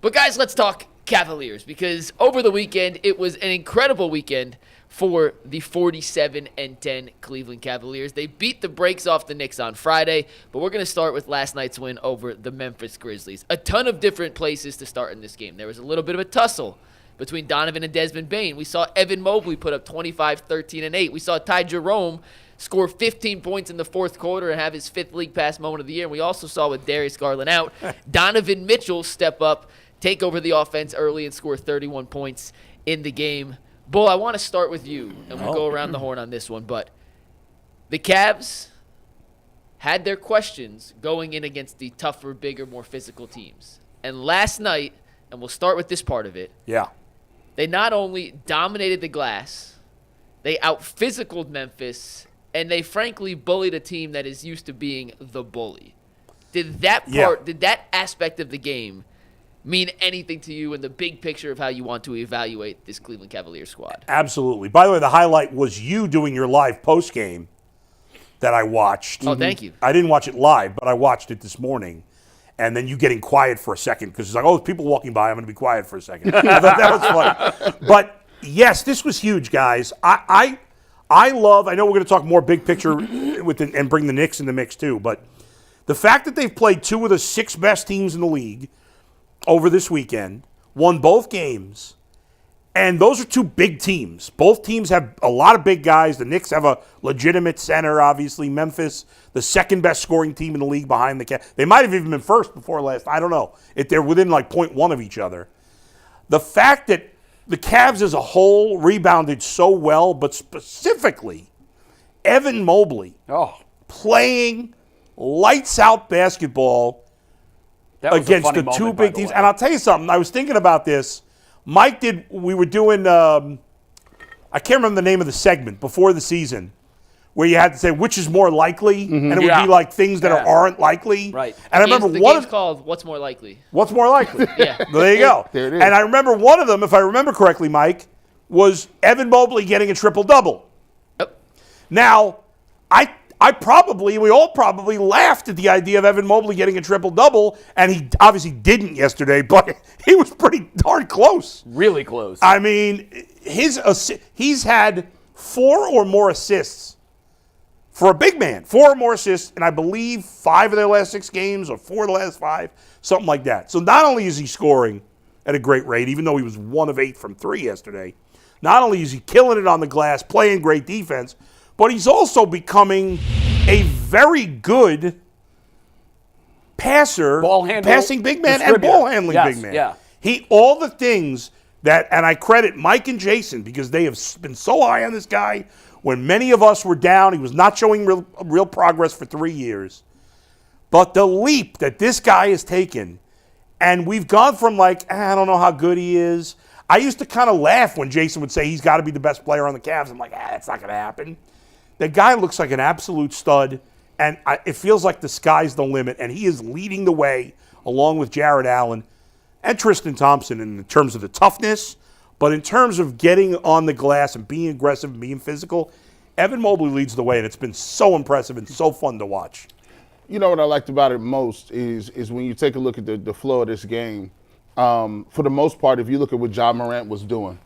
But guys, let's talk Cavaliers, because over the weekend, it was an incredible weekend for the 47-10 Cleveland Cavaliers. They beat the brakes off the Knicks on Friday, but we're going to start with last night's win over the Memphis Grizzlies. A ton of different places to start in this game. There was a little bit of a tussle between Donovan and Desmond Bane. We saw Evan Mobley put up 25, 13, and 8. We saw Jerome score 15 points in the fourth quarter and have his fifth league pass moment of the year. And we also saw, with Darius Garland out, Donovan Mitchell step up, take over the offense early, and score 31 points in the game. Bull, I want to start with you, and we'll go around the horn on this one. But the Cavs had their questions going in against the tougher, bigger, more physical teams. And last night, and we'll start with this part of it, they not only dominated the glass, they out-physicaled Memphis, and they frankly bullied a team that is used to being the bully. Did that aspect of the game mean anything to you in the big picture of how you want to evaluate this Cleveland Cavaliers squad? Absolutely. By the way, the highlight was you doing your live post-game that I watched. Oh, thank you. I didn't watch it live, but I watched it this morning. And then you getting quiet for a second because it's like, oh, people walking by, I'm going to be quiet for a second. I thought that was funny. But, yes, this was huge, guys. I know we're going to talk more big picture and bring the Knicks in the mix too, but the fact that they've played two of the six best teams in the league over this weekend, won both games, and those are two big teams. Both teams have a lot of big guys. The Knicks have a legitimate center, obviously. Memphis, the second best scoring team in the league behind the Cavs. They might have even been first before last. I don't know. They're within like 0.1 of each other. The fact that the Cavs as a whole rebounded so well, but specifically Evan Mobley playing lights-out basketball against the two big teams. And I'll tell you something. I was thinking about this. We were doing, I can't remember the name of the segment before the season, where you had to say which is more likely, and it would be like things that aren't likely. Right. And I remember the game's called What's More Likely. What's More Likely? Yeah. There you go. There it is. And I remember one of them, if I remember correctly, Mike, was Evan Mobley getting a triple-double. Yep. Now, we all probably laughed at the idea of Evan Mobley getting a triple-double, and he obviously didn't yesterday, but he was pretty darn close. Really close. I mean, he's had 4 or more assists for a big man. 4 or more assists, and I believe 5 of their last 6 games or 4 of the last 5, something like that. So not only is he scoring at a great rate, even though he was 1 of 8 from 3 yesterday, not only is he killing it on the glass, playing great defense, but he's also becoming a very good passer, passing big man, and ball handling big man. Yeah. All the things that, and I credit Mike and Jason because they have been so high on this guy. When many of us were down, he was not showing real progress for 3 years. But the leap that this guy has taken, and we've gone from like, I don't know how good he is. I used to kind of laugh when Jason would say he's got to be the best player on the Cavs. I'm like, that's not going to happen. The guy looks like an absolute stud, and it feels like the sky's the limit, and he is leading the way along with Jarrett Allen and Tristan Thompson in terms of the toughness, but in terms of getting on the glass and being aggressive and being physical, Evan Mobley leads the way, and it's been so impressive and so fun to watch. You know what I liked about it most is when you take a look at the flow of this game, for the most part, if you look at what Ja Morant was doing,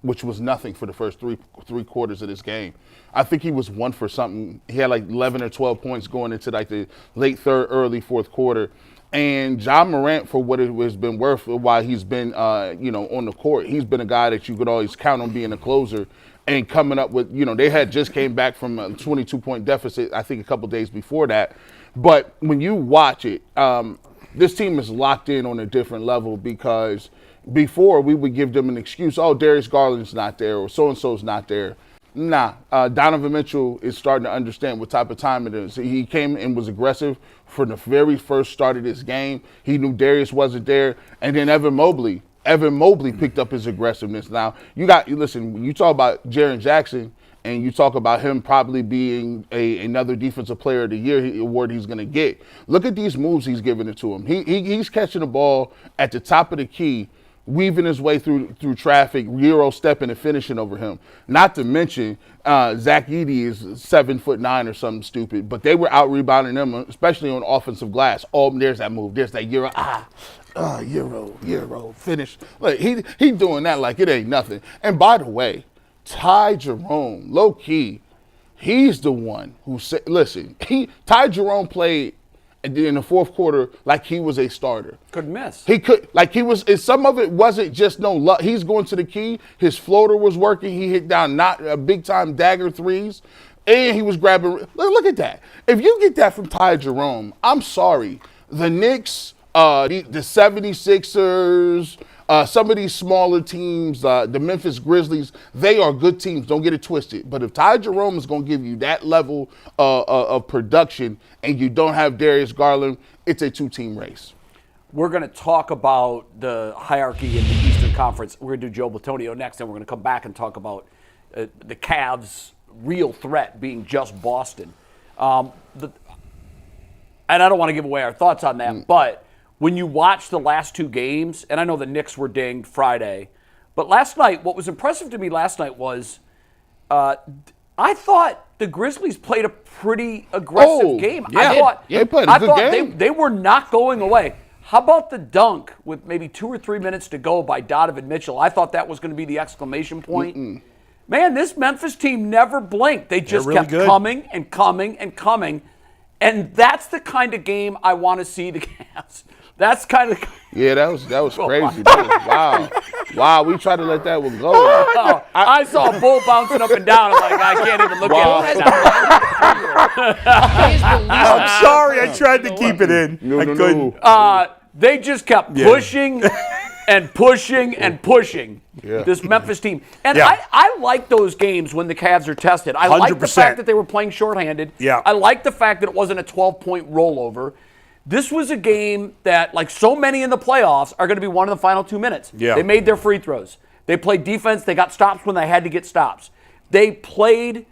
which was nothing for the first three quarters of this game. I think he was 1 for something. He had like 11 or 12 points going into like the late third, early fourth quarter. And Ja Morant, for what it has been worth while he's been, on the court, he's been a guy that you could always count on being a closer and coming up with, they had just came back from a 22-point deficit, I think a couple days before that. But when you watch it, this team is locked in on a different level because before we would give them an excuse, oh, Darius Garland's not there or so-and-so's not there. Nah, Donovan Mitchell is starting to understand what type of time it is. He came and was aggressive from the very first start of this game. He knew Darius wasn't there. And then Evan Mobley picked up his aggressiveness. Now, when you talk about Jaren Jackson and you talk about him probably being another Defensive Player of the Year award he's going to get, look at these moves he's giving it to him. He's catching the ball at the top of the key, weaving his way through traffic, Euro stepping and finishing over him. Not to mention, Zach Edey is 7'9" or something stupid, but they were out rebounding them, especially on offensive glass. Oh, there's that move. There's that Euro. Euro, finish. Like he doing that like it ain't nothing. And by the way, Ty Jerome, low key, he's the one who said, listen, Ty Jerome played in the fourth quarter like he was a starter. Couldn't miss. He could, like he was, and some of it wasn't just no luck. He's going to the key. His floater was working. He hit down not big time dagger threes. And he was grabbing, look at that. If you get that from Ty Jerome, I'm sorry. The Knicks, the 76ers, some of these smaller teams, the Memphis Grizzlies, they are good teams. Don't get it twisted. But if Ty Jerome is going to give you that level of production and you don't have Darius Garland, it's a two-team race. We're going to talk about the hierarchy in the Eastern Conference. We're going to do Joe Batonio next, and we're going to come back and talk about the Cavs' real threat being just Boston. And I don't want to give away our thoughts on that, but when you watch the last two games, and I know the Knicks were dinged Friday, but last night, what was impressive to me last night was I thought the Grizzlies played a pretty aggressive game. Yeah. They played a good game. They were not going away. How about the dunk with maybe 2 or 3 minutes to go by Donovan Mitchell? I thought that was going to be the exclamation point. Man, this Memphis team never blinked. They just kept coming and coming and coming. And that's the kind of game I want to see the Cavs. That's kind of yeah. That was crazy. That was, wow. We tried to let that one go. I saw a bull bouncing up and down. I'm like, I can't even look at it. I'm sorry. I tried to keep it in. I couldn't. They just kept pushing and pushing and pushing. This Memphis team. And I like those games when the Cavs are tested. I like the fact that they were playing shorthanded. I like the fact that it wasn't a 12-point rollover. This was a game that, like so many in the playoffs, are going to be won in the final 2 minutes. They made their free throws. They played defense. They got stops when they had to get stops. They played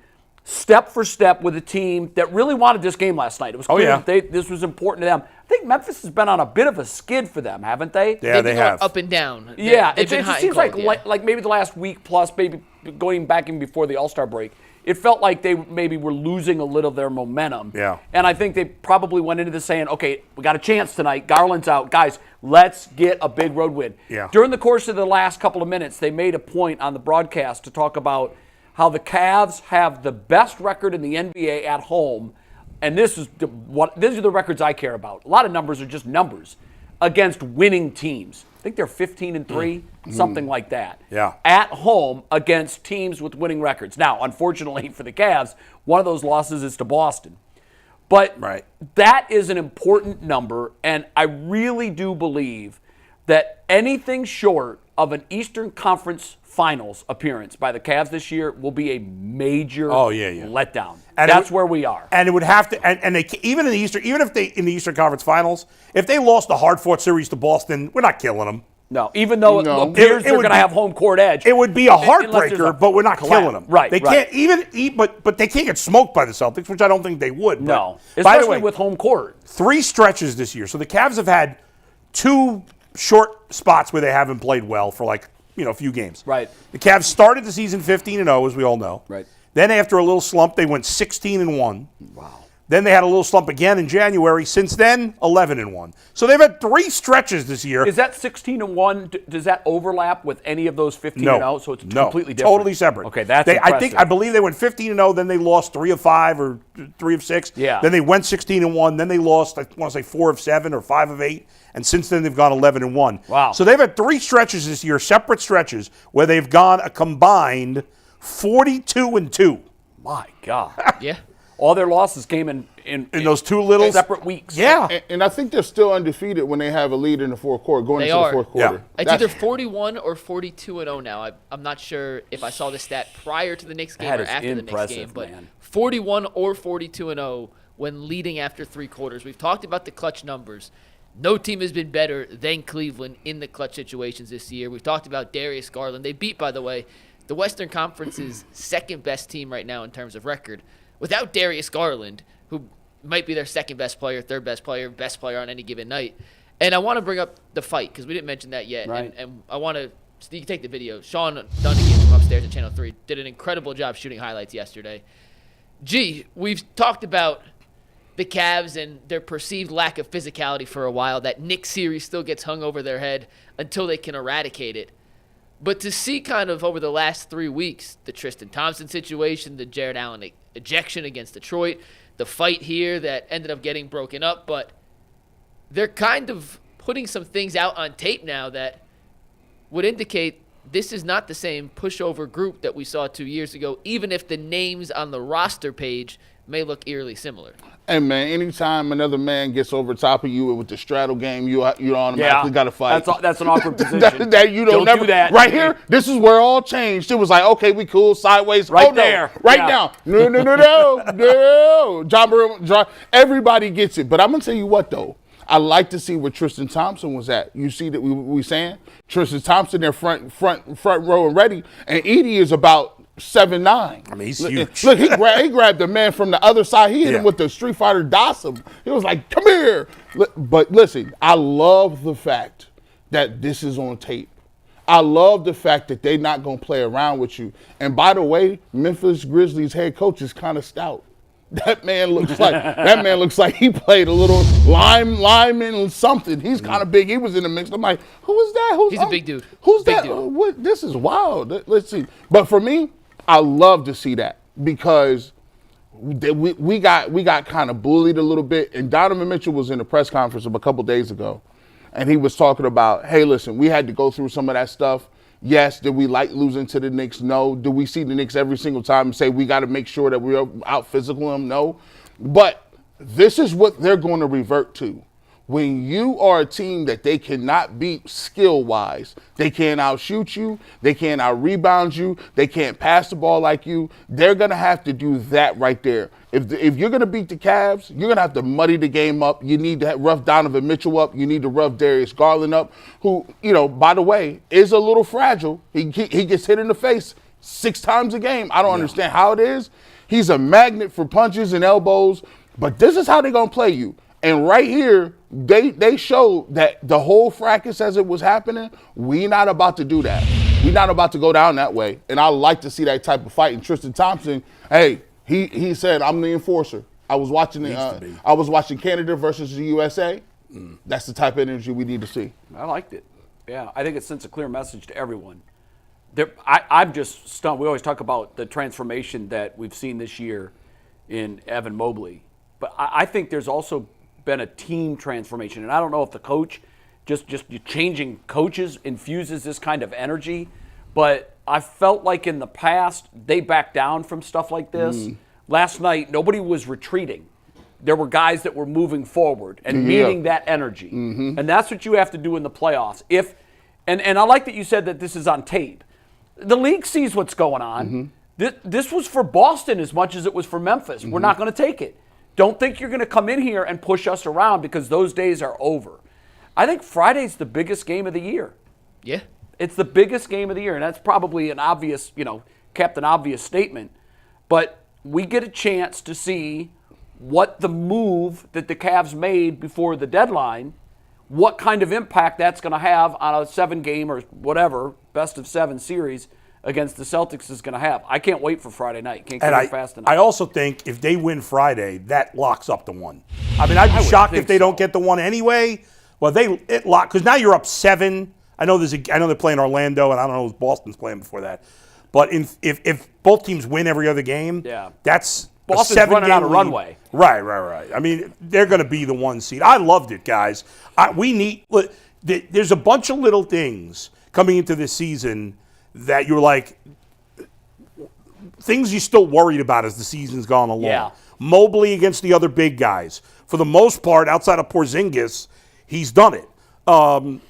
step for step with a team that really wanted this game last night. It was clear that this was important to them. I think Memphis has been on a bit of a skid for them, haven't they? Yeah, they have. Up and down. It seems like maybe the last week plus, maybe going back in before the All-Star break, it felt like they maybe were losing a little of their momentum. And I think they probably went into this saying, okay, we got a chance tonight. Garland's out. Guys, let's get a big road win. During the course of the last couple of minutes, they made a point on the broadcast to talk about how the Cavs have the best record in the NBA at home. And these are the records I care about. A lot of numbers are just numbers against winning teams. I think they're 15-3, something like that. At home against teams with winning records. Now, unfortunately for the Cavs, one of those losses is to Boston. But that is an important number, and I really do believe that anything short of an Eastern Conference Finals appearance by the Cavs this year will be a major letdown. And that's where we are. And it would have to, and they even in the Eastern Conference Finals, if they lost the hard-fought series to Boston, we're not killing them. No, even though it appears they're going to have home court edge. It would be a heartbreaker, but we're not killing them. They can't but they can't get smoked by the Celtics, which I don't think they would. No, especially with home court. 3 stretches this year. So the Cavs have had 2 short spots where they haven't played well for a few games. The Cavs started the season 15-0, as we all know. Then after a little slump, they went 16-1. Wow. Then they had a little slump again in January. Since then, 11-1. So they've had 3 stretches this year. Is that 16-1? Does that overlap with any of those 15-0? No. So it's completely different. Totally separate. Okay, that's impressive. I believe they went 15-0. Then they lost 3 of 5 or 3 of 6. Then they went 16-1. Then they lost, I want to say 4 of 7 or 5 of 8. And since then, they've gone 11-1. Wow. So they've had 3 stretches this year, separate stretches, where they've gone a combined 42-2. My God. Yeah. All their losses came in those 2 little separate weeks. Yeah. And I think they're still undefeated when they have a lead in the fourth quarter, going into the fourth quarter. It's either 41 or 42-0 now. I'm not sure if I saw the stat prior to the Knicks game or after the Knicks game, but 41 or 42-0 when leading after 3 quarters. We've talked about the clutch numbers. No team has been better than Cleveland in the clutch situations this year. We've talked about Darius Garland. They beat, by the way, the Western Conference's second best team right now in terms of record. Without Darius Garland, who might be their second best player, third best player on any given night. And I want to bring up the fight because we didn't mention that yet. And I want to – you can take the video. Sean Dunnigan from upstairs at Channel 3 did an incredible job shooting highlights yesterday. We've talked about the Cavs and their perceived lack of physicality for a while. That Knicks series still gets hung over their head until they can eradicate it. But to see kind of over the last 3 weeks, the Tristan Thompson situation, the Jared Allen ejection against Detroit, the fight here that ended up getting broken up, but they're kind of putting some things out on tape now that would indicate this is not the same pushover group that we saw 2 years ago, even if the names on the roster page may look eerily similar. Hey, man, anytime another man gets over top of you with the straddle game, you automatically got to fight. That's an awkward position. that you don't never do that. Right here, this is where it all changed. It was like, okay, we cool, sideways. Right oh, no. there. Right Yeah. now. No. John, everybody gets it. But I'm going to tell you what, though. I like to see where Tristan Thompson was at. You see that we saying? Tristan Thompson there front row and ready. And Edie is about 7'9". I mean, he's huge. Look, he grabbed the man from the other side. He hit him with the Street Fighter Dawson. He was like, come here. But listen, I love the fact that this is on tape. I love the fact that they're not going to play around with you. And by the way, Memphis Grizzlies head coach is kind of stout. That man looks like he played a little lineman or something. He's kind of big. He was in the mix. I'm like, who is that? He's a big dude. Who's big that? Dude. What? This is wild. Let's see. But for me, I love to see that because we got kind of bullied a little bit. And Donovan Mitchell was in a press conference a couple days ago, and he was talking about, hey, listen, we had to go through some of that stuff. Yes, did we like losing to the Knicks? No. Do we see the Knicks every single time and say we got to make sure that we're out physical them? No. But this is what they're going to revert to. When you are a team that they cannot beat skill-wise, they can't outshoot you, they can't out-rebound you, they can't pass the ball like you, they're going to have to do that right there. If you're going to beat the Cavs, you're going to have to muddy the game up. You need to rough Donovan Mitchell up. You need to rough Darius Garland up, who, by the way, is a little fragile. He gets hit in the face 6 times a game. I don't understand how it is. He's a magnet for punches and elbows, but this is how they're going to play you. And right here, they showed that the whole fracas as it was happening, we not about to do that. We not about to go down that way. And I like to see that type of fight. And Tristan Thompson, hey, he said, I'm the enforcer. I was watching Canada versus the USA. That's the type of energy we need to see. I liked it. Yeah, I think it sends a clear message to everyone. I'm just stunned. We always talk about the transformation that we've seen this year in Evan Mobley. But I think there's also been a team transformation. And I don't know if the coach, just changing coaches infuses this kind of energy. But I felt like in the past, they backed down from stuff like this. Last night, nobody was retreating. There were guys that were moving forward and meeting that energy. And that's what you have to do in the playoffs. And I like that you said that this is on tape. The league sees what's going on. This was for Boston as much as it was for Memphis. We're not going to take it. Don't think you're going to come in here and push us around because those days are over. I think Friday's the biggest game of the year. Yeah. It's the biggest game of the year, and that's probably an obvious, Captain Obvious statement. But we get a chance to see what the move that the Cavs made before the deadline, what kind of impact that's going to have on a 7-game or whatever, best-of-7 series against the Celtics is going to have. I can't wait for Friday night. Can't get it fast enough. I also think if they win Friday, that locks up the 1. I mean, I'd be shocked if they don't get the 1 anyway. Well, it lock because now you're up 7. I know they're playing Orlando, and I don't know who Boston's playing before that. But if both teams win every other game, that's Boston's a 7-game running out of lead. runway. Right. I mean, they're going to be the 1 seed. I loved it, guys. There's a bunch of little things coming into this season that you're like, things you're still worried about as the season's gone along. Yeah. Mobley against the other big guys. For the most part, outside of Porzingis, he's done it.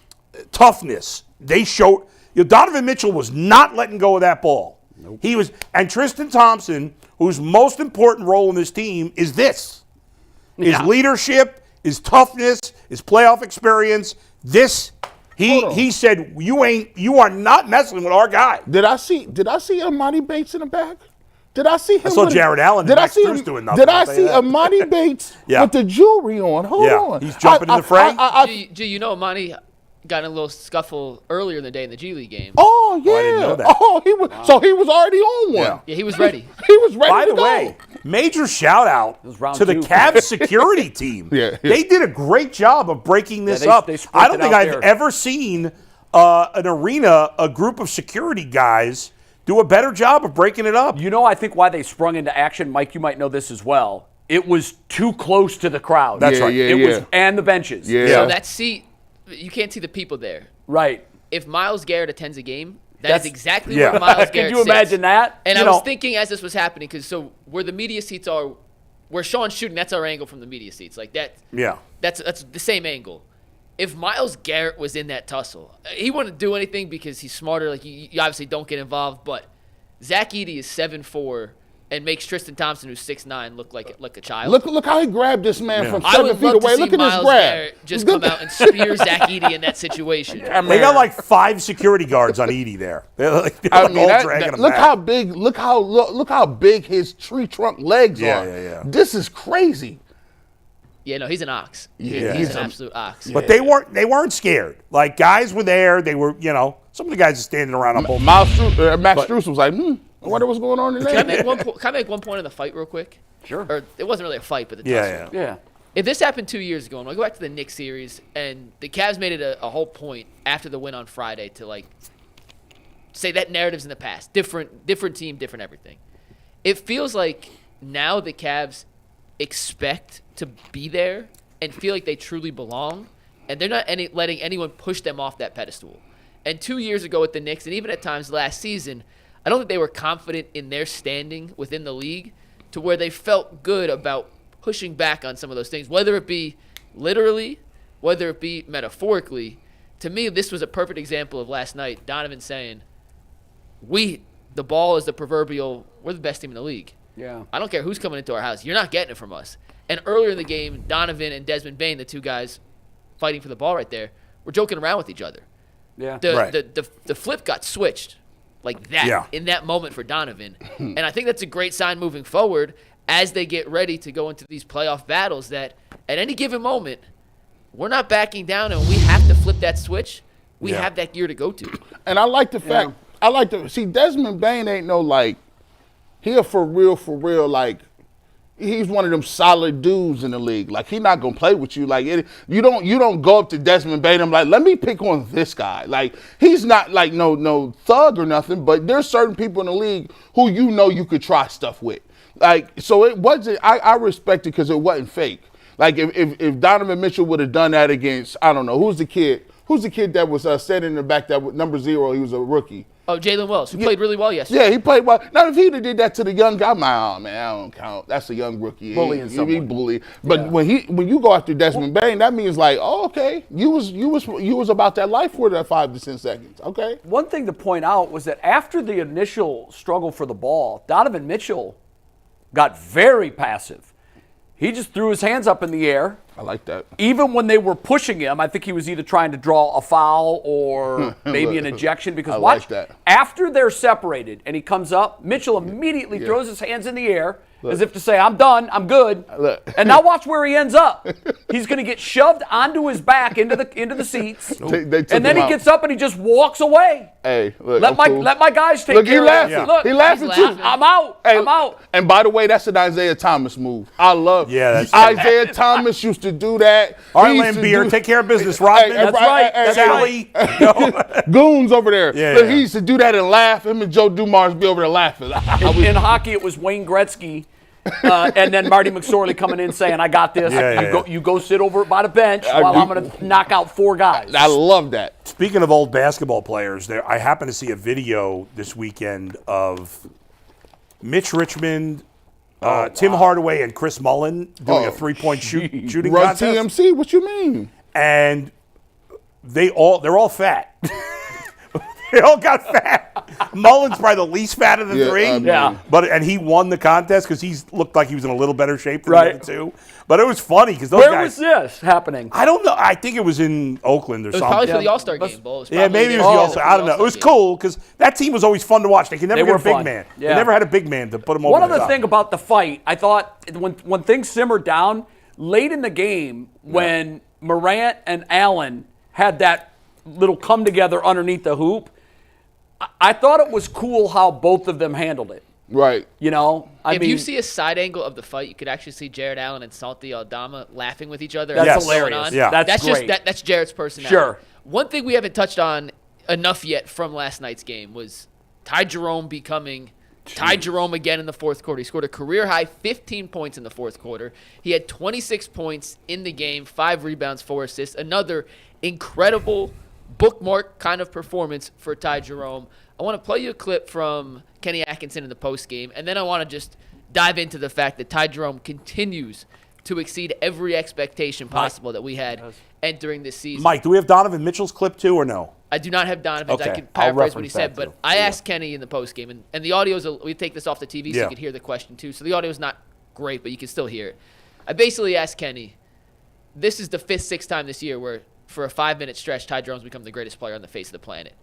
Toughness. They showed. Donovan Mitchell was not letting go of that ball. Nope. He was, and Tristan Thompson, whose most important role in this team is this. His leadership, his toughness, his playoff experience. He said, you are not messing with our guy. Did I see Amani Bates in the back? Did I see him? I saw Jared Allen. Did I see him doing nothing? Did I see Amani Bates with the jewelry on? Hold on. He's jumping in the fray. Amani got in a little scuffle earlier in the day in the G League game. Oh, Oh yeah. I didn't know that. Oh, he was. Wow. So he was already on one. Yeah, he was ready. He was ready. By to the go. way, major shout out to the 2. Cavs security team. Yeah. They did a great job of breaking this up. I don't think I've ever seen an arena, a group of security guys, do a better job of breaking it up. You know, I think why they sprung into action, Mike, you might know this as well. It was too close to the crowd. That's right. It was, and the benches. Yeah. So that seat, you can't see the people there. Right. If Myles Garrett attends a game, that's exactly yeah. where Myles Garrett Could you imagine sits. that? And I was thinking as this was happening, because so where the media seats are, where Sean's shooting, that's our angle from the media seats. Like that. Yeah. That's the same angle. If Myles Garrett was in that tussle, he wouldn't do anything because he's smarter. Like you obviously don't get involved. But Zach Edey is 7'4" and makes Tristan Thompson, who's 6'9", look like a child. Look how he grabbed this man from I 7 would feet love away. to see Look at Myles his grab. Garrett just come out and spear Zach Edey in that situation. They got like 5 security guards on Edey there. They're all dragging him look back. how big. Look how big his tree trunk legs are. Yeah. This is crazy. Yeah, no, he's an ox. Yeah. He's an absolute ox. But they weren't scared. Like guys were there. They were, some of the guys are standing around on both. Max Strus was like, I wonder what's going on in there. Can I make one point on the fight real quick? Sure. Or it wasn't really a fight, but the tussle. Yeah. If this happened 2 years ago, and I go back to the Knicks series, and the Cavs made it a whole point after the win on Friday to like say that narrative's in the past, different team, different everything. It feels like now the Cavs expect to be there and feel like they truly belong, and they're not letting anyone push them off that pedestal. And 2 years ago with the Knicks, and even at times last season, I don't think they were confident in their standing within the league to where they felt good about pushing back on some of those things, whether it be literally, whether it be metaphorically. To me, this was a perfect example of last night, Donovan saying, the ball is the proverbial, we're the best team in the league. Yeah. I don't care who's coming into our house. You're not getting it from us. And earlier in the game, Donovan and Desmond Bane, the two guys fighting for the ball right there, were joking around with each other. Yeah. The flip got switched like that in that moment for Donovan. And I think that's a great sign moving forward as they get ready to go into these playoff battles that at any given moment, we're not backing down, and we have to flip that switch. We have that gear to go to. And I like the fact, see, Desmond Bane ain't no like, he a for real, like, he's one of them solid dudes in the league. Like, he not gonna play with you. Like, you don't go up to Desmond Bane and like, let me pick on this guy. Like, he's not like no thug or nothing, but there's certain people in the league who you could try stuff with. Like, so it wasn't, I respect it because it wasn't fake. Like, if Donovan Mitchell would have done that against, I don't know, who's the kid that was standing in the back that was number 0, he was a rookie. Oh, Jalen Wells, who played really well yesterday. Yeah, he played well. Now, if he'd have did that to the young guy, I don't count. That's a young rookie. Bullying He someone. bully. But when you go after Desmond Bane, that means like, oh, okay, you was about that life for that 5 to 10 seconds. Okay. One thing to point out was that after the initial struggle for the ball, Donovan Mitchell got very passive. He just threw his hands up in the air. I like that. Even when they were pushing him, I think he was either trying to draw a foul or maybe an ejection. Because watch, after they're separated and he comes up, Mitchell immediately throws his hands in the air as if to say, I'm done, I'm good. And now watch where he ends up. He's going to get shoved onto his back into the seats. And then he gets up and he just walks away. Hey, look, let my guys take care of it. Look, he laughing too. I'm out. Hey, I'm out. And by the way, that's an Isaiah Thomas move. I love that's Isaiah Thomas used to do that. All right, Lambeer, take care of business. Rodman, that's right. Sally. Goons over there. Yeah, Look, he used to do that and laugh. Him and Joe Dumars be over there laughing. In hockey, it was Wayne Gretzky. And then Marty McSorley coming in saying, I got this. You go sit over by the bench while I'm going to knock out 4 guys. I love that. Speaking of old basketball players, I happened to see a video this weekend of Mitch Richmond, Tim Hardaway, and Chris Mullin doing a 3-point shooting Run contest. TMC, what you mean? And they're all fat. They all got fat. Mullen's probably the least fat of the 3. And he won the contest because he looked like he was in a little better shape than the other 2. But it was funny because those guys. Where was this happening? I don't know. I think it was in Oakland or something. It was probably for the All-Star game, Bo. Yeah, maybe it was the All-Star. I don't know. It was cool because that team was always fun to watch. They could never get a big man. Yeah. They never had a big man to put them over One the top. other thing about the fight, I thought when things simmered down, late in the game when Morant and Allen had that little come together underneath the hoop, I thought it was cool how both of them handled it. Right. You know, if you see a side angle of the fight, you could actually see Jared Allen and Salty Aldama laughing with each other. That's hilarious. Yeah. That's great. That's Jared's personality. Sure. One thing we haven't touched on enough yet from last night's game was Ty Jerome becoming Ty Jerome again in the fourth quarter. He scored a career-high 15 points in the fourth quarter. He had 26 points in the game, 5 rebounds, 4 assists. Another incredible bookmark kind of performance for Ty Jerome. I want to play you a clip from Kenny Atkinson in the postgame, and then I want to just dive into the fact that Ty Jerome continues to exceed every expectation possible that we had entering this season. Mike, do we have Donovan Mitchell's clip too or no? I do not have Donovan's. Okay. I can paraphrase what he reference said, that but too. I asked Kenny in the postgame, and the audio is, we take this off the TV so Yeah. you could hear the question too. So the audio is not great, but you can still hear it. I basically asked Kenny, this is the 5th, 6th time this year where for a 5-minute stretch, Ty Jerome's become the greatest player on the face of the planet.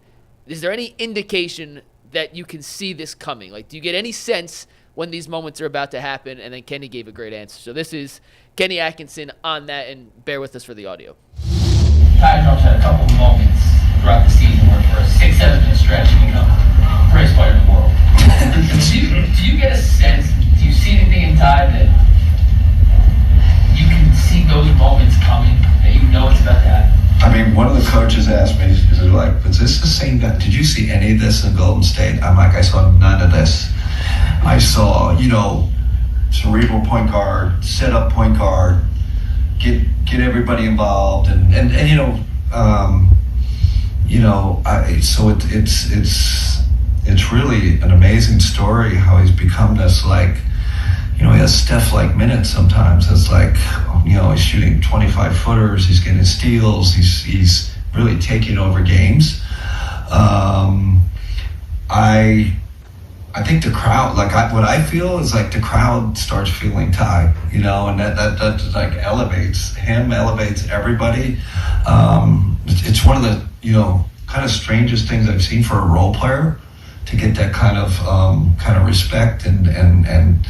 Is there any indication that you can see this coming? Like, do you get any sense when these moments are about to happen? And then Kenny gave a great answer. So this is Kenny Atkinson on that, and bear with us for the audio. Ty Jerome's had a couple of moments throughout the season where for a 6-7 minute stretch he become the greatest player in the world. do you get a sense, do you see anything in Ty that you can see those moments coming, that you know it's about to happen? I mean, one of the coaches asked me, is like, was this the same guy? Did you see any of this in Golden State? I'm like, I saw none of this. I saw, cerebral point guard, set up point guard, get everybody involved, it's really an amazing story how he's become this, like, he has Steph-like minutes sometimes. It's like, he's shooting 25-footers, he's getting steals, he's really taking over games. I think the crowd, what I feel is like the crowd starts feeling Ty, and that like elevates him, elevates everybody. It's one of the, kind of strangest things I've seen for a role player to get that kind of respect and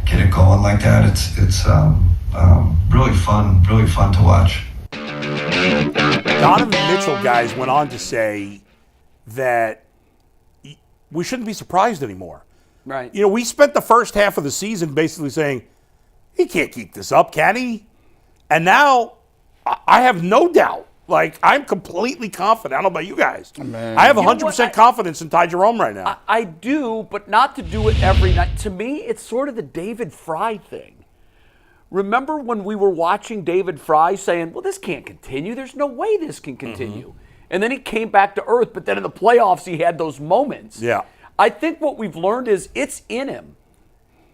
get it going like that. It's really fun to watch. Donovan Mitchell, guys, went on to say that we shouldn't be surprised anymore. Right. We spent the first half of the season basically saying, he can't keep this up, can he? And now I have no doubt. Like, I'm completely confident. I don't know about you guys. Man. I have 100% confidence in Ty Jerome right now. I do, but not to do it every night. To me, it's sort of the David Fry thing. Remember when we were watching David Fry saying, well, this can't continue. There's no way this can continue. Mm-hmm. And then he came back to earth, but then in the playoffs, he had those moments. Yeah. I think what we've learned is it's in him.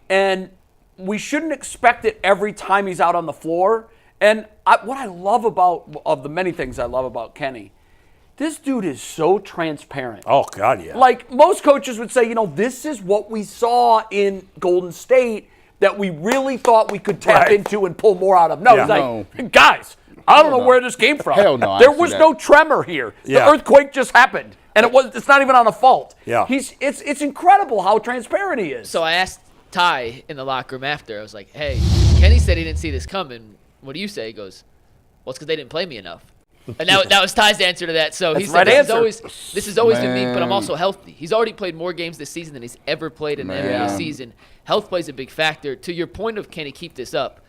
And we shouldn't expect it every time he's out on the floor. And what I love of the many things I love about Kenny, this dude is so transparent. Oh, God, yeah. Like, most coaches would say, this is what we saw in Golden State that we really thought we could tap into and pull more out of. No, he's like, guys, I don't know where this came from. Hell no, there was no tremor here. Yeah. The earthquake just happened, and it's not even on a fault. Yeah. It's incredible how transparent he is. So I asked Ty in the locker room after. I was like, hey, Kenny said he didn't see this coming. What do you say? He goes, well, it's because they didn't play me enough. And that was Ty's answer to that. So he said, this is always been me, but I'm also healthy. He's already played more games this season than he's ever played in an NBA season. Health plays a big factor. To your point of, can he keep this up?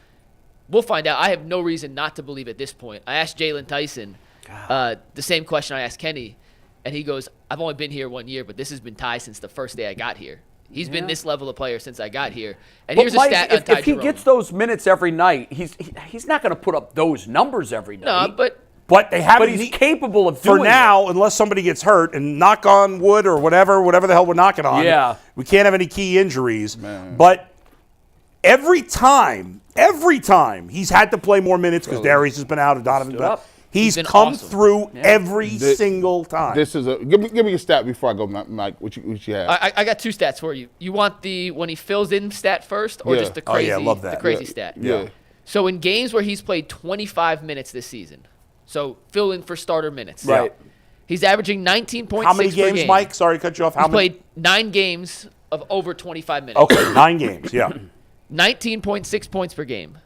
We'll find out. I have no reason not to believe at this point. I asked Jalen Tyson the same question I asked Kenny, and he goes, I've only been here 1 year, but this has been Ty since the first day I got here. He's been this level of player since I got here. And but here's Mike, a stat on Ty if he Jerome. gets those minutes every night, he's not going to put up those numbers every night. No, but they haven't. But he's capable of for doing now, unless somebody gets hurt, and knock on wood or whatever the hell we're knocking on. Yeah. We can't have any key injuries. Man. But every time he's had to play more minutes because Darius has been out and Donovan's been out. He's come through every single time. This is give me a stat before I go, Mike. What you have? I got 2 stats for you. You want the when he fills in stat first, or just the crazy? I love that. The crazy stat. Yeah. So in games where he's played 25 minutes this season, so fill in for starter minutes. Right. He's averaging 19.6. How many games, per game. Mike? Sorry to cut you off. He's played 9 games of over 25 minutes. Okay, 9 games. Yeah. 19.6 points per game,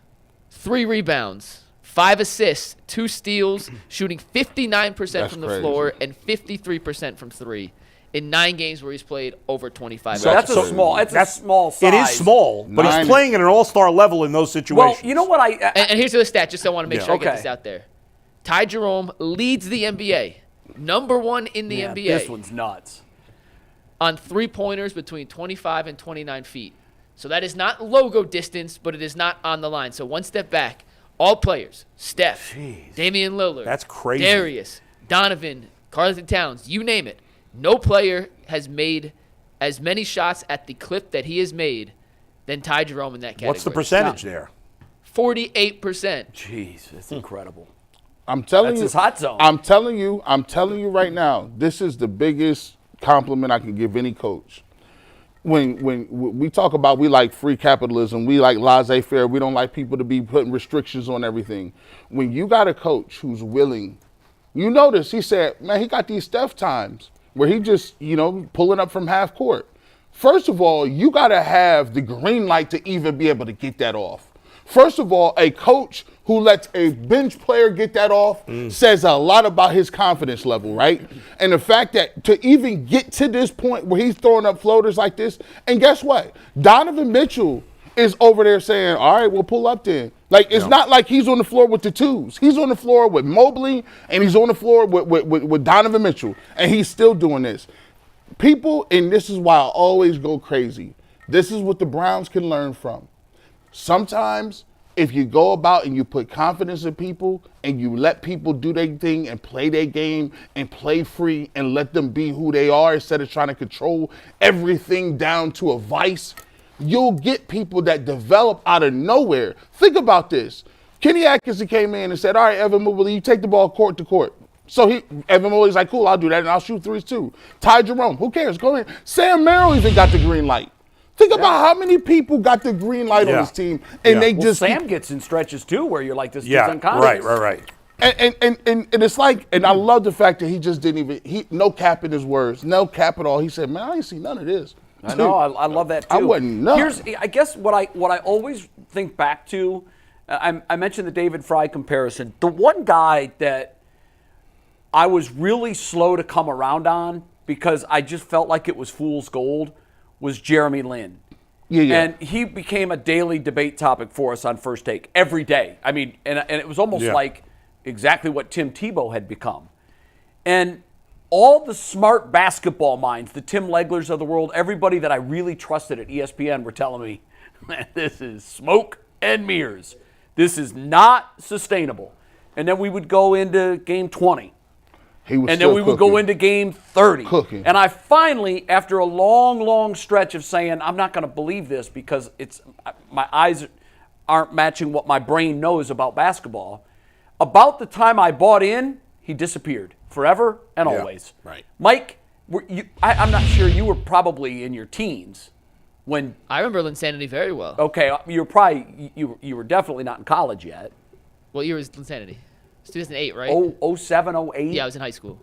3 rebounds. 5 assists, 2 steals, shooting 59% from the floor and 53% from 3. in 9 games where he's played over 25 So minutes. that's a small size. It is small, but he's 9. playing at an all-star level in those situations. Well, you know what And here's the other stat, just so I want to make sure I get Okay. this out there. Ty Jerome leads the NBA, number 1 in the NBA. This one's nuts. On 3-pointers between 25 and 29 feet. So that is not logo distance, but it is not on the line. So one step back, all players, Steph, Damian Lillard, That's crazy. Darius, Donovan, Karl-Anthony Towns, you name it. No player has made as many shots at the clip that he has made than Ty Jerome in that category. What's the percentage there? 48%. Jeez, it's incredible. I'm telling That's you, his hot zone. I'm telling you right now, this is the biggest compliment I can give any coach. When we talk about we like free capitalism, we like laissez-faire, we don't like people to be putting restrictions on everything. When you got a coach who's willing, you notice he said, man, he got these Steph times where he just, pulling up from half court. First of all, you got to have the green light to even be able to get that off. First of all, a coach who lets a bench player get that off says a lot about his confidence level, right? And the fact that to even get to this point where he's throwing up floaters like this, and guess what? Donovan Mitchell is over there saying, all right, we'll pull up then. Like, it's not like he's on the floor with the twos. He's on the floor with Mobley, and he's on the floor with Donovan Mitchell, and he's still doing this. People, and this is why I always go crazy, this is what the Browns can learn from. Sometimes if you go about and you put confidence in people and you let people do their thing and play their game and play free and let them be who they are instead of trying to control everything down to a vice, you'll get people that develop out of nowhere. Think about this. Kenny Atkinson came in and said, all right, Evan Mobley, you take the ball court to court. So Evan Mobley's like, cool, I'll do that, and I'll shoot threes too. Ty Jerome, who cares? Go ahead. Sam Merrill even got the green light. Think about how many people got the green light on his team, and they just Sam gets in stretches too, where you're like, this kid's unconscious. Right. And it's like, and I love the fact that he just didn't even, no cap in his words, no cap at all. He said, man, I ain't see none of this. I know, I love that too. I wasn't nuts. I guess what I always think back to, I mentioned the David Fry comparison. The one guy that I was really slow to come around on because I just felt like it was fool's gold was Jeremy Lin. Yeah. And he became a daily debate topic for us on First Take every day. I mean, and it was almost like exactly what Tim Tebow had become. And all the smart basketball minds, the Tim Leglers of the world, everybody that I really trusted at ESPN were telling me, man, this is smoke and mirrors. This is not sustainable. And then we would go into game 20. And then we would go into game 30. And I finally, after a long, long stretch of saying, I'm not going to believe this because my eyes aren't matching what my brain knows about basketball, about the time I bought in, he disappeared forever and always. Right. Mike, I'm not sure, you were probably in your teens when. I remember Linsanity very well. Okay, you were definitely not in college yet. What year was Linsanity? It's 2008, right? 07, 08? Yeah, I was in high school.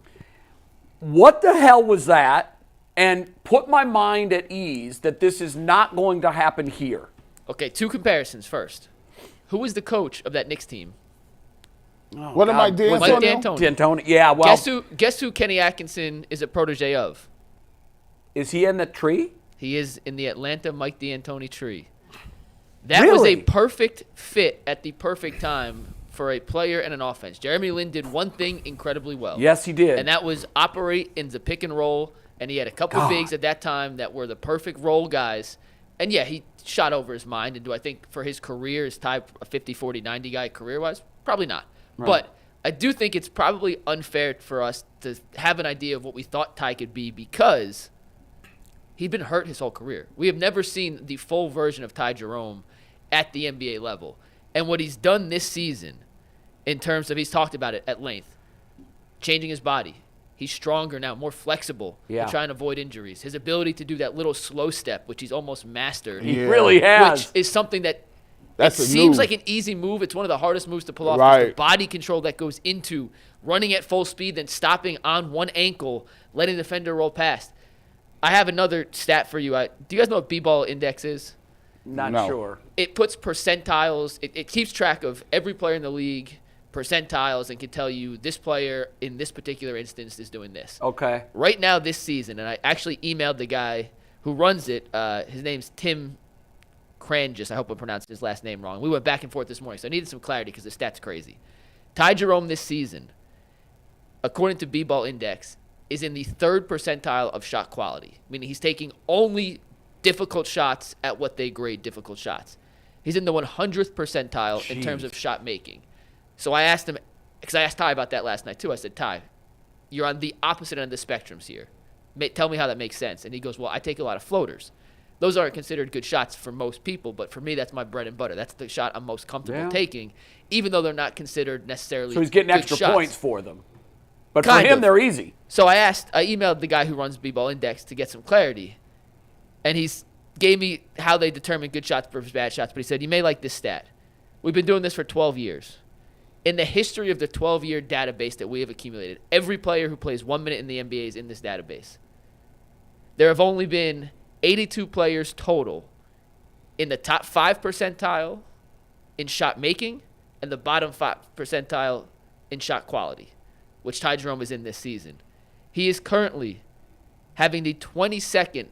What the hell was that? And put my mind at ease that this is not going to happen here. Okay, 2 comparisons first. Who was the coach of that Knicks team? What am I doing? Mike D'Antoni. D'Antoni, yeah, well. Guess who Kenny Atkinson is a protege of? Is he in the tree? He is in the Atlanta Mike D'Antoni tree. That was a perfect fit at the perfect time for a player and an offense. Jeremy Lin did one thing incredibly well. Yes, he did. And that was operate in the pick and roll. And he had a couple of bigs at that time that were the perfect role guys. And yeah, he shot over his mind. And do I think for his career, is Ty a 50, 40, 90 guy career-wise? Probably not. Right. But I do think it's probably unfair for us to have an idea of what we thought Ty could be because he'd been hurt his whole career. We have never seen the full version of Ty Jerome at the NBA level. And what he's done this season in terms of, he's talked about it at length, changing his body. He's stronger now, more flexible to try and avoid injuries. His ability to do that little slow step, which he's almost mastered. He really has. Which is something that seems move. Like an easy move. It's one of the hardest moves to pull off. Right. The body control that goes into running at full speed, then stopping on one ankle, letting the defender roll past. I have another stat for you. Do you guys know what B-ball index is? Not sure. It puts percentiles. It keeps track of every player in the league percentiles and can tell you this player in this particular instance is doing this. Okay. Right now this season, and I actually emailed the guy who runs it. His name's Tim Cranges. I hope I pronounced his last name wrong. We went back and forth this morning, so I needed some clarity because the stats crazy. Ty Jerome this season, according to B-Ball Index, is in the 3rd percentile of shot quality, meaning he's taking only difficult shots at what they grade difficult shots. He's in the 100th percentile in terms of shot making. So I asked him, because I asked Ty about that last night too. I said, Ty, you're on the opposite end of the spectrums here. Tell me how that makes sense. And he goes, well, I take a lot of floaters. Those aren't considered good shots for most people, but for me, that's my bread and butter. That's the shot I'm most comfortable taking, even though they're not considered necessarily So he's getting good extra shots. points for them. But Kind for him, of. they're easy. So I emailed the guy who runs B-Ball Index to get some clarity, and he's gave me how they determine good shots versus bad shots, but he said, you may like this stat. We've been doing this for 12 years. In the history of the 12-year database that we have accumulated, every player who plays 1 minute in the NBA is in this database. There have only been 82 players total in the top 5 percentile in shot making and the bottom 5 percentile in shot quality, which Ty Jerome is in this season. He is currently having the 22nd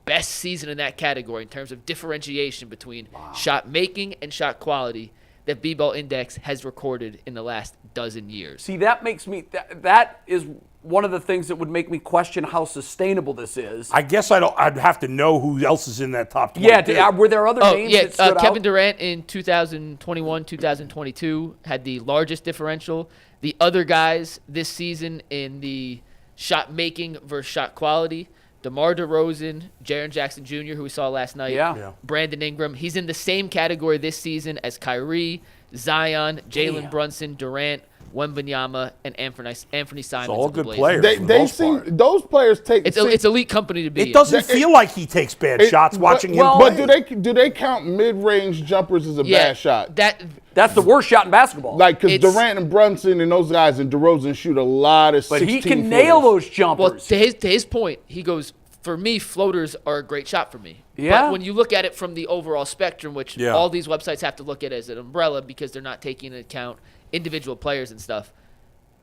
best season in that category in terms of differentiation between shot making and shot quality that B-Ball Index has recorded in the last dozen years. See, that makes me that is one of the things that would make me question how sustainable this is. I guess I'd have to know who else is in that top 20. Yeah, were there other names that stood Kevin out? Durant in 2021, 2022 had the largest differential. The other guys this season in the shot making versus shot quality, DeMar DeRozan, Jaren Jackson Jr., who we saw last night, Brandon Ingram. He's in the same category this season as Kyrie, Zion, Jalen Brunson, Durant, Wembanyama, and Anthony Simons. all of the good Blazers. players. They seem those players take. It's elite company to be in. It doesn't feel like he takes bad shots watching him But play. do they count mid-range jumpers as a bad shot? That's the worst shot in basketball. Like, because Durant and Brunson and those guys and DeRozan shoot a lot of 16 but he can nail those jumpers. Well, to his point, he goes, for me, floaters are a great shot for me. Yeah. But when you look at it from the overall spectrum, which all these websites have to look at as an umbrella because they're not taking into account individual players and stuff,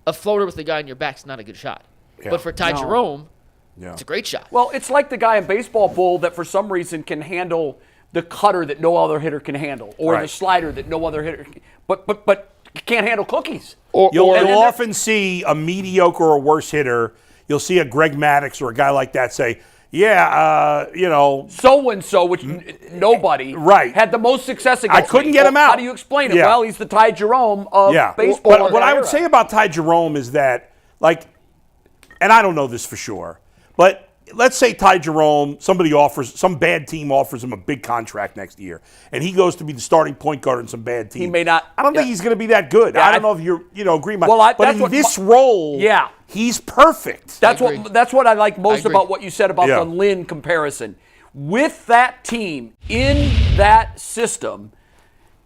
a floater with the guy in your back is not a good shot. Yeah. But for Ty Jerome, it's a great shot. Well, it's like the guy in baseball bull that for some reason can handle the cutter that no other hitter can handle, or the slider that no other hitter can, but can't handle cookies. You'll often see a mediocre or worse hitter. You'll see a Greg Maddux or a guy like that say, so-and-so, which nobody had the most success against. I couldn't get him out. How do you explain it? Well, he's the Ty Jerome of baseball. But what I would say about Ty Jerome is that, and I don't know this for sure, but let's say Ty Jerome, some bad team offers him a big contract next year, and he goes to be the starting point guard in some bad team. He may not. I don't think he's going to be that good. I don't know if you're, agree. But in this role, he's perfect. That's what I like most about what you said about the Lynn comparison. With that team in that system,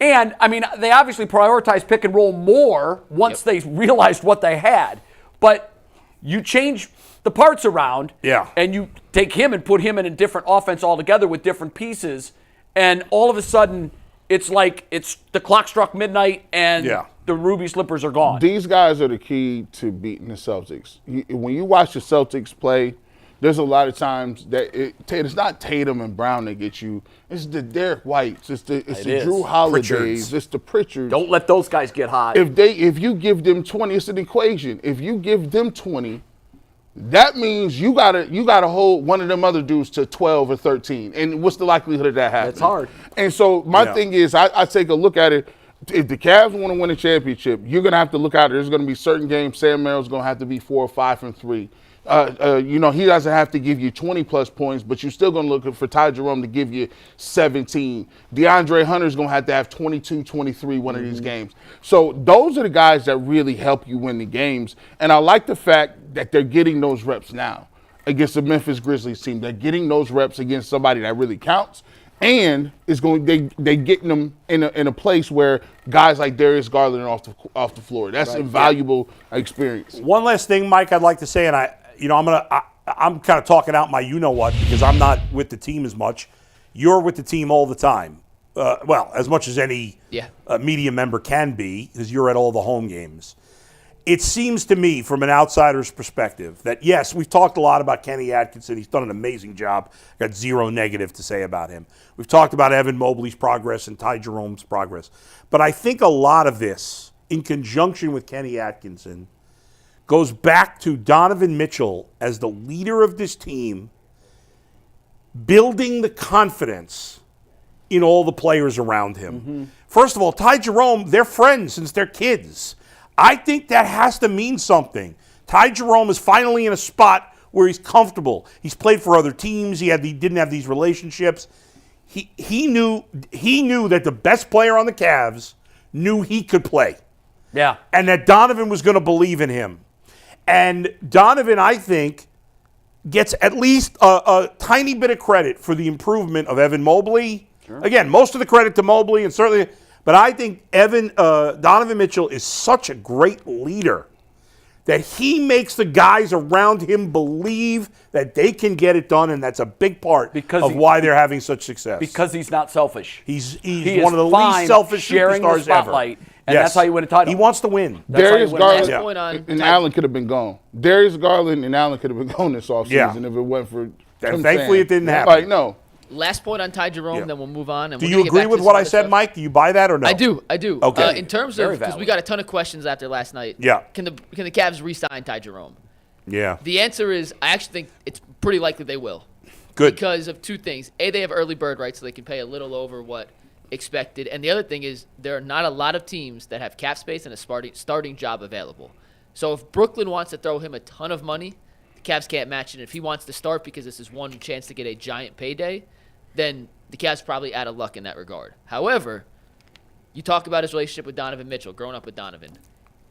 and I mean, they obviously prioritized pick and roll more once they realized what they had, but you change the parts around, and you take him and put him in a different offense altogether with different pieces, and all of a sudden it's like the clock struck midnight and the ruby slippers are gone. These guys are the key to beating the Celtics. When you watch the Celtics play, there's a lot of times that it's not Tatum and Brown that get you. It's the Derek Whites. It's the Drew Holidays. It's the Pritchards. Don't let those guys get hot. If you give them 20, it's an equation. If you give them 20, that means you gotta hold one of them other dudes to 12 or 13. And what's the likelihood of that happening? It's hard. And so my thing is, I take a look at it. If the Cavs want to win a championship, you're gonna have to look at it. There's gonna be certain games. Sam Merrill's gonna have to be 4 or 5 from 3. He doesn't have to give you 20 plus points, but you're still going to look for Ty Jerome to give you 17. DeAndre Hunter's going to have 22, 23 one of these games. So those are the guys that really help you win the games. And I like the fact that they're getting those reps now against the Memphis Grizzlies team. They're getting those reps against somebody that really counts. And they getting them in a place where guys like Darius Garland are off the floor. That's a valuable experience. One last thing, Mike, I'd like to say, and I'm kind of talking out my you-know-what because I'm not with the team as much. You're with the team all the time. well, as much as any media member can be, because you're at all the home games. It seems to me, from an outsider's perspective, that yes, we've talked a lot about Kenny Atkinson. He's done an amazing job. Got zero negative to say about him. We've talked about Evan Mobley's progress and Ty Jerome's progress. But I think a lot of this, in conjunction with Kenny Atkinson, goes back to Donovan Mitchell as the leader of this team, building the confidence in all the players around him. Mm-hmm. First of all, Ty Jerome, they're friends since they're kids. I think that has to mean something. Ty Jerome is finally in a spot where he's comfortable. He's played for other teams. He didn't have these relationships. He knew that the best player on the Cavs knew he could play. Yeah. And that Donovan was going to believe in him. And Donovan, I think, gets at least a tiny bit of credit for the improvement of Evan Mobley. Sure. Again, most of the credit to Mobley, and certainly, but I think Donovan Mitchell is such a great leader that he makes the guys around him believe that they can get it done, and that's a big part of why they're having such success. Because he's not selfish. He's one of the least selfish sharing superstars the spotlight, ever. And that's how you win a title. He wants to win. Darius Garland and Allen could have been gone. Darius Garland and Allen could have been gone this offseason if it went for and thankfully it didn't happen. Like, no. Last point on Ty Jerome, then we'll move on. And do you agree with what I said, Mike? Do you buy that or no? I do. Okay. In terms of, because we got a ton of questions after last night. Yeah. Can the Cavs re-sign Ty Jerome? Yeah. The answer is, I actually think it's pretty likely they will. Good. Because of two things. A, they have early bird rights, so they can pay a little over what expected. And the other thing is, there are not a lot of teams that have cap space and a starting job available. So if Brooklyn wants to throw him a ton of money, the Cavs can't match it. If he wants to start because this is one chance to get a giant payday, then the Cavs probably out of luck in that regard. However, you talk about his relationship with Donovan Mitchell, growing up with Donovan.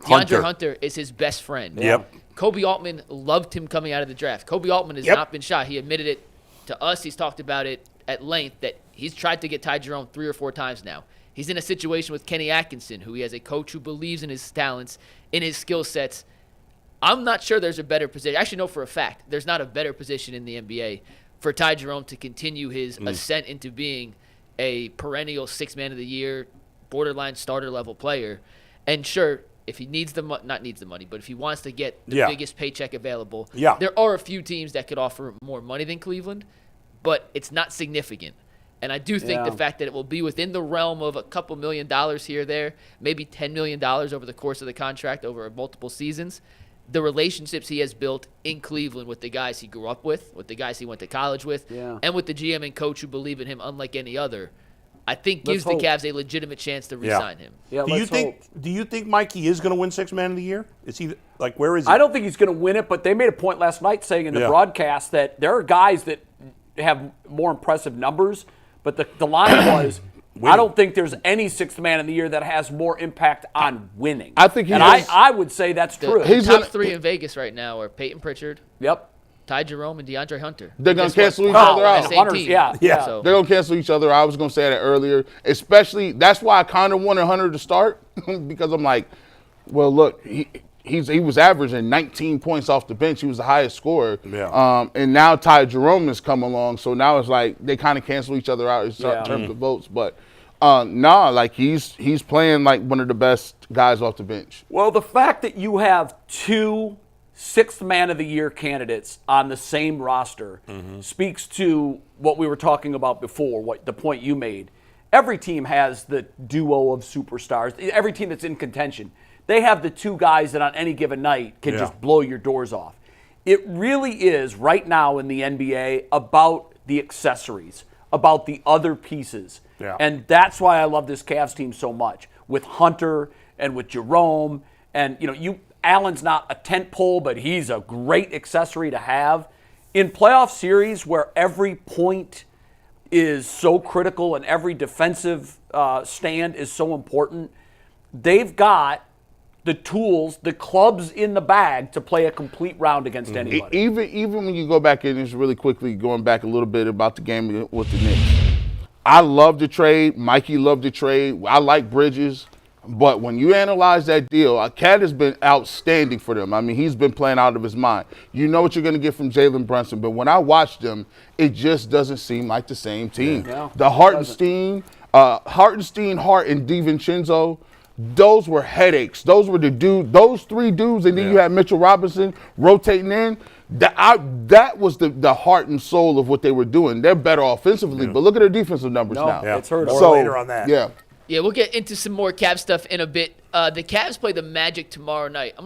DeAndre Hunter is his best friend. Yep. Kobe Altman loved him coming out of the draft. Kobe Altman has not been shy. He admitted it to us. He's talked about it at length that he's tried to get Ty Jerome 3 or 4 times now. He's in a situation with Kenny Atkinson, who he has a coach who believes in his talents, in his skill sets. I'm not sure there's a better position. Actually, no, for a fact, there's not a better position in the NBA for Ty Jerome to continue his ascent into being a perennial 6th man of the year, borderline starter level player. And sure, if he needs not needs the money, but if he wants to get the biggest paycheck available, there are a few teams that could offer more money than Cleveland, but it's not significant. And I do think the fact that it will be within the realm of a couple $1 million here or there, maybe $10 million over the course of the contract over multiple seasons, the relationships he has built in Cleveland with the guys he grew up with the guys he went to college with, and with the GM and coach who believe in him unlike any other, I think gives the Cavs a legitimate chance to re-sign him. Yeah, do you think Mike, he is going to win 6th man of the year? Is he where is he? I don't think he's going to win it, but they made a point last night saying in the broadcast that there are guys that have more impressive numbers, but the line was, I don't think there's any 6th man of the year that has more impact on winning. I think I would say that's true. The top 3 in Vegas right now are Peyton Pritchard, Ty Jerome, and DeAndre Hunter. They're going to cancel each other out. So. They're going to cancel each other out. I was going to say that earlier. Especially, that's why I kind of wanted Hunter to start, because I'm like, well, look, he was averaging 19 points off the bench. He was the highest scorer. And now Ty Jerome has come along, so now it's like they kind of cancel each other out in terms of votes. But he's playing like one of the best guys off the bench. Well, the fact that you have 2 6th man of the year candidates on the same roster speaks to what we were talking about before, what the point you made. Every team has the duo of superstars. Every team that's in contention, they have the 2 guys that on any given night can just blow your doors off. It really is right now in the NBA about the accessories, about the other pieces. And that's why I love this Cavs team so much, with Hunter and with Jerome. And, Allen's not a tent pole, but he's a great accessory to have. In playoff series where every point is so critical and every defensive stand is so important, they've got the tools, the clubs in the bag to play a complete round against anybody. Even when you go back in, just really quickly going back a little bit about the game with the Knicks. I love the trade. Mikey loved the trade. I like Bridges. But when you analyze that deal, Cat has been outstanding for them. I mean, he's been playing out of his mind. You know what you're going to get from Jalen Brunson. But when I watch them, it just doesn't seem like the same team. The Hartenstein, Hartenstein, Hart, and DiVincenzo, those were headaches. Those were those three dudes, and then you had Mitchell Robinson rotating in. That was the heart and soul of what they were doing. They're better offensively, but look at their defensive numbers now. It's hurt. More later on that. Yeah. Yeah, we'll get into some more Cavs stuff in a bit. The Cavs play the Magic tomorrow night. I'm gonna